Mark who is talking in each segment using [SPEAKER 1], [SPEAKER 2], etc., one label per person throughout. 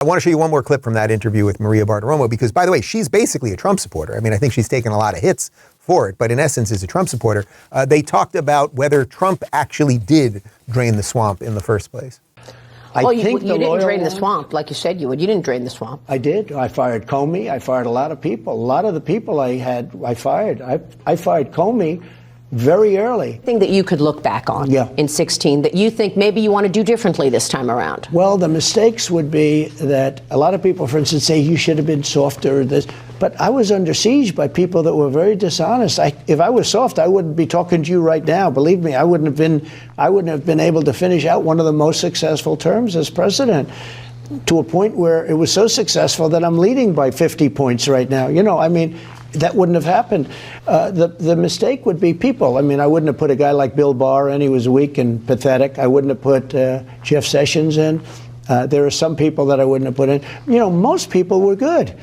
[SPEAKER 1] I want to show you one more clip from that interview with Maria Bartiromo, because, by the way, she's basically a Trump supporter. I mean, I think she's taken a lot of hits for it, but in essence is a Trump supporter. They talked about whether Trump actually did drain the swamp in the first place.
[SPEAKER 2] You didn't drain the swamp like you said you would. You didn't drain the swamp.
[SPEAKER 3] I did. I fired Comey. I fired a lot of people. A lot of the people I fired. I fired Comey very early.
[SPEAKER 2] Thing that you could look back on in 16 that you think maybe you want to do differently this time around?
[SPEAKER 3] Well, the mistakes would be that a lot of people, for instance, say you should have been softer. But I was under siege by people that were very dishonest. If I was soft, I wouldn't be talking to you right now. Believe me, I wouldn't have been able to finish out one of the most successful terms as president, to a point where it was so successful that I'm leading by 50 points right now. That wouldn't have happened. The mistake would be people. I wouldn't have put a guy like Bill Barr in. He was weak and pathetic. I wouldn't have put Jeff Sessions in. There are some people that I wouldn't have put in. Most people were good.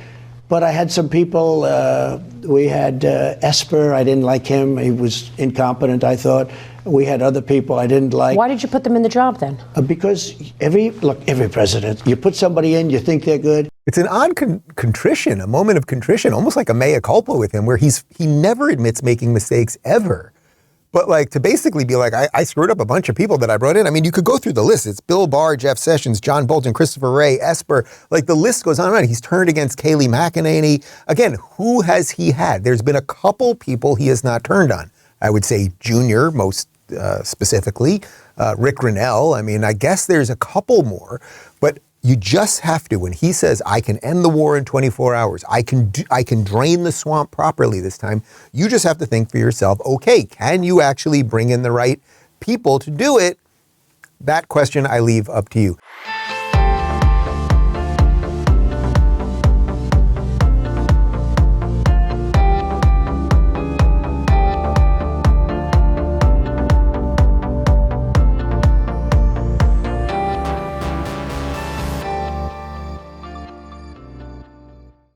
[SPEAKER 3] But I had some people, we had Esper. I didn't like him. He was incompetent, I thought. We had other people I didn't like.
[SPEAKER 2] Why did you put them in the job then?
[SPEAKER 3] Because every president, you put somebody in, you think they're good.
[SPEAKER 1] It's an odd contrition, a moment of contrition, almost like a mea culpa with him, where he never admits making mistakes ever. But to basically be like, I screwed up a bunch of people that I brought in. You could go through the list. It's Bill Barr, Jeff Sessions, John Bolton, Christopher Wray, Esper. The list goes on and on. He's turned against Kayleigh McEnany. Again, who has he had? There's been a couple people he has not turned on. I would say Junior, most specifically, Rick Grinnell. I guess there's a couple more, but you just have to, when he says, I can end the war in 24 hours, I can drain the swamp properly this time, you just have to think for yourself, okay, can you actually bring in the right people to do it? That question I leave up to you.